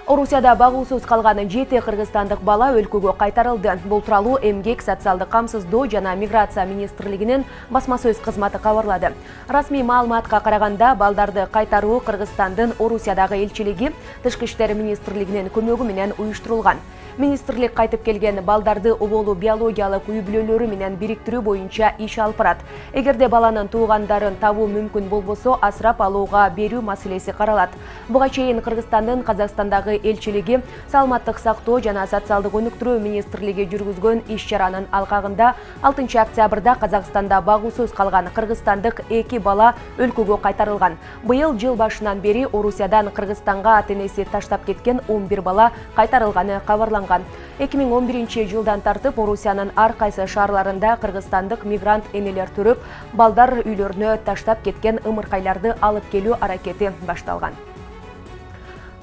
Орусияда багуусуз калган 7 кыргызстандык бала өлкөгө кайтарылды. Бул тууралуу Эмгек, социалдык камсыздоо жана миграция министрлигинин басма сөз кызматы кабарлады. Расмий маалыматка караганда, балдарды кайтаруу Кыргызстандын Орусиядагы элчилиги Тышкы иштер министрлигинин көмөгү менен уюштурулган. Министрлик кайтып келген балдарды оболу биологиялык үй-бүлөлөрү менен бириктирүү боюнча иш алып барат. Эгерде баланын туугандарын табуу мүмкүн болбосо, асырап алууга берүү маселеси каралат. Буга чейин Кыргызстандын Казакстандагы элчилиги саламаттык сактоо жана социалдык өнүктүрүү министрлиги жүргүзгөн иш-чаранын алкагында 6 октябрда Казакстанда багуусуз калган кыргызстандык 2 бала өлкөгө кайтарылган. Быйыл жыл башынан бери Орусиядан Кыргызстанга ата-энеси таштап кеткен 11 бала кайтарылганы кабарланган. 2011 жылдан тартып Орусиянын ар кайсы шаарларында кыргызстандык мигрант энелер төрөп, балдар үйлөрүнө таштап кеткен ымыркайларды алып келүү аракети башталган.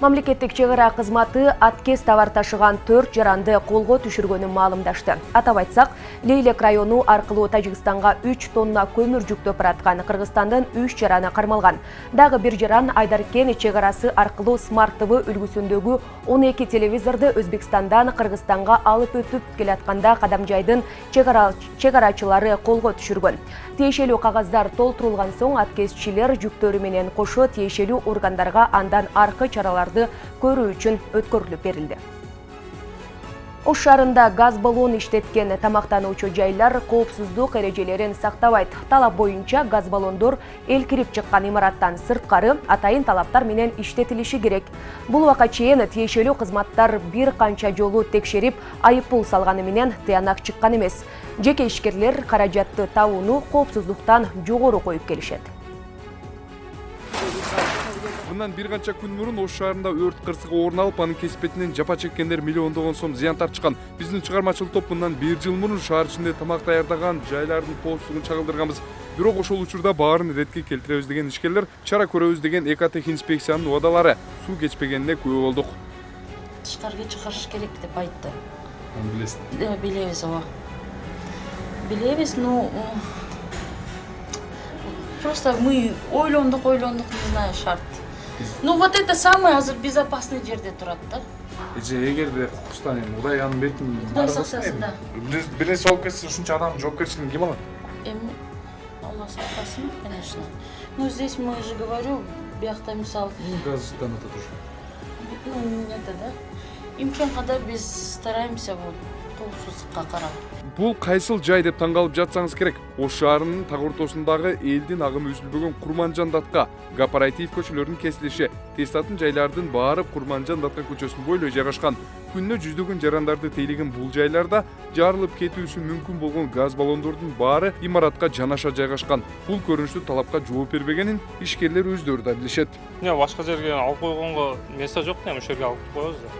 Мамлекеттик чек ара кызматы аткез товар ташыган 4 жаранды колго түшүргөнүн маалымдашты. Атап айтсак, Лейлек району аркылуу Тажикстанга 3 тонна көмүр жүктөп бараткан Кыргызстандын 3 жараны кармалган. Дагы бир жаран Айдаркен чек арасы аркылуу Smart TV үлгүсүндөгү 12 телевизорду Өзбекстандан Кыргызстанга алып өтүп келатканда Кадамжайдын чек арачылары колго түшүргөн. Тиешелүү кагаздар толтурулган соң аткезчилер жүктөрү менен кошо тиешелүү органдарга андан аркы чараларды көрүү үчүн өткөрүлүп берилди. Ош шаарында газ баллон иштеткен тамактануучу жайлар коопсуздук эрежелерин сактабайт. Талап боюнча газ баллондор эл кирип чыккан имараттан сырткары атайын талаптар менен иштетилиши керек. Бул убакка чейин тиешелүү кызматтар бир канча жолу текшерип, айыппул салганы менен тыянак чыккан эмес. Жеке ишкерлер каражатты табууну коопсуздуктан жогору коюп келишет. Bundan bir kança kun murun Ош шаарында өрт кырсыгы орун алып, анын кесипетинен жапа чеккендер миллиондогон сом зыян тартышкан. Биздин чыгармачылык топ мындан 1 жыл мурун шаар ичинде тамак даярдаган жайлардын коопсуздугун чагылдырганбыз. Бирок ошол учурда баарын ретке келтиребиз деген ишкерлер, чара көрөбүз деген экотехинспекциянын убадалары суу кечпегенине күбө болдук. Тышкарыга чыгарыш керек деп айтты. Билесиз? Билебиз, ооба. Билебиз, но просто мы ойлондук, не знаю, шарт. Ну вот это самое азыр безопасный жерде турат да. Эгерде кукустан Кудай анын бетин Кудай сактасын да. Бир нерсе болуп кетсе, ушунча адамдын жоопкерчилигин ким алат? Алла сактасын, конечно. Ну здесь мы же говорю, биякта мисал. Газдан атат. Ну это да. Имкан кадар биз стараемся вот коопсуздукка карап. Бул кайсыл жай деп таң калып жатсаңыз керек. Ош шаарынын так ортосундагы элдин агымы үзүлбөгөн Курманжан датка кооператив көчөлөрүнүн кесилиши. Тестатын жайлардын баары Курманжан датка көчөсүн бойлой жайгашкан. Күнүнө жүздөгөн жарандарды тейлеген бул жайларда жарылып кетүүсү мүмкүн болгон газ баллондордун баары имаратка жанаша жайгашкан. Бул көрүнүштүү талапка жооп бербегенин ишкерлер өздөрү да билишет. Башка жерге алып койгонго место жок, ошол жерге алып коебуз да.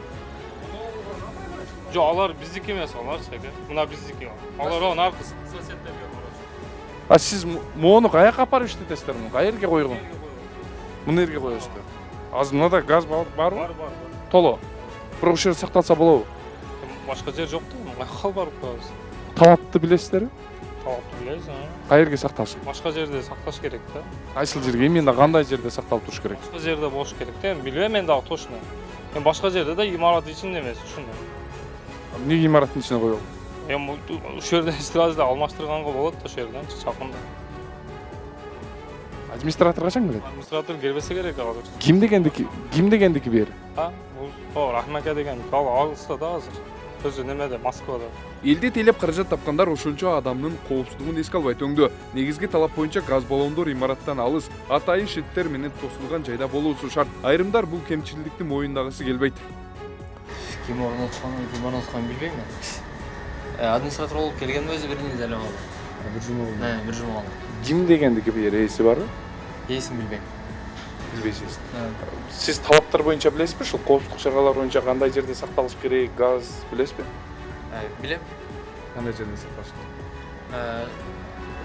Жоқ, алар биздики эмес, алар чеке. Мына биздики. Алар анын аркысы соседтерге барат. Сиз муну каяка апарып иштетесиздер? Кай жерге койгон? Мына жерге коесуздар. Азыр мынада газ барбы? Бар. Толо. Бирок ошол жер сакталса болобу? Башка жер жок да, кал барып коебуз. Талапты билесиздерби? Талапты билебиз, Кай жерге сакталыш? Башка жерде сакташ керек да. Кайсыл жерге? Эми кандай жерде сакталып туруш керек? Башка жерде болуш керек да. Билбейм мен дагы точно. Башка жерде да имарат ичинде эмес, ушундай. Эмнеге имараттын ичине коёбу? Ушул жерден стразды алмаштырганга болот да, ошол жерден чакында. Администратор качан келет? Администратор келбесе керек азыр. Ким дегендики бери? Бул Рахмака деген ал алыста да азыр. Өзү немеде, Москвада. Элди тейлеп каражат тапкандар ошончо адамдын коопсуздугун эске албай төңдү. Негизги талап боюнча газ баллондор имараттан алыс, атайын шиттер менен тосулган жайда болуусу шарт. Айрымдар бул кемчилдикти моюндагысы келбейт. Ким орнотконун билбейм мен. Администратор болуп келген өзү бир неделе болду. Бир жума болду. Бир жума болду. Ким дегендики бери эси барбы? Эсин билбейм. Билбейсиз. Сиз талаптар боюнча билесизби? Ушул коопсуздук чаралары боюнча кандай жерде сакталыш керек, газ билесизби? Билем. Кандай жерде сакталыш керек?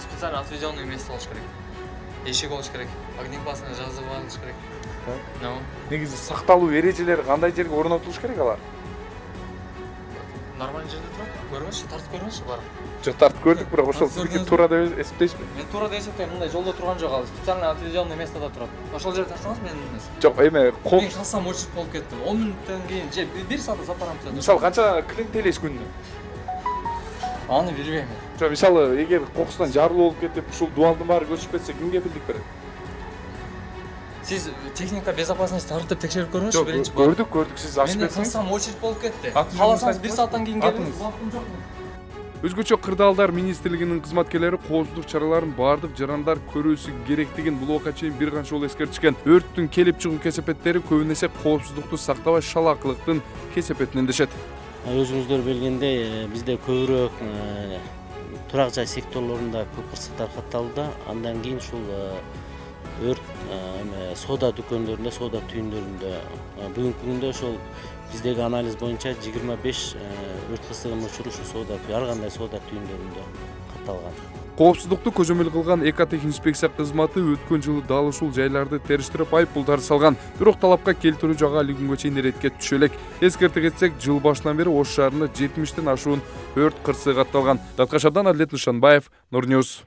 Специально отведенное место болуш керек. Эшик болуш керек. Огнепасный жазып алыш керек. Негизи сакталуу эрежелери кандай жерге орнотулуш керек алар? нормальный жерде турат. Көрүңүзчү, тартып көрүңүзчү барып. Жок, тартып көрдүк, бирок ошол Тартып сиздики көрдүңүзбү? туура деп эсептейсизби? Мен туура деп эсептейм, мындай жолдо турган жок, ал специально отведенный местода турат. Ошол жерде тартсаңыз менин эмес. Жок, эме Мен калсам очередь болуп кетти. 10 мүнөттөн кийин же 1 саат запарамча. мисалы канча клиент элейсиз күнүнө? Аны билбейм. Жок, мисалы эгер кокустан жарылуу болуп кетип, ушул дубалдын баары көчүп кетсе, ким кепилдик берет? Сиз техника безопасности тартып текшерип көрүңүзчү Жок, биринчи. көрдүк, сиз ачып Мен кетсеңиз. калсам очередь болуп кетти. Атыңызды Кааласаңыз айтып 1 сааттан кийин келиңиз. Атыңыз? Убактым жок. Өзгөчө Кырдаалдар министрлигинин кызматкерлери коопсуздук чараларын бардык жарандар көрүүсү керектигин бул убакка чейин бир канча жолу эскертишкен. Өрттүн келип чыгуу кесепеттери көбүнесе коопсуздукту сактабай шалаакылыктын кесепетинен дешет. Өзүңүздөр билгендей, бизде көбүрөөк турак жай секторлорунда көп кырсыктар катталды. Андан кийин ушул өрт соода дүкөндөрүндө, соода түйүндөрүндө бүгүнкү күндө ошол биздеги анализ боюнча 25 өрт кырсыгынын учуру ушу соода ар кандай соода түйүндөрүндө катталган. Коопсуздукту көзөмөл кылган экотехинспекция кызматы өткөн жылы дал ушул жайларды териштирип айыппулдар салган. Бирок талапка келтирүү жагы али күнгө чейин иретке түшө элек. Эскерте кетсек, жыл башынан бери Ош шаарында 70тен ашуун өрт кырсыгы катталган. Дат Кашардан Адлет Нышанбаев, Нур Ньюс.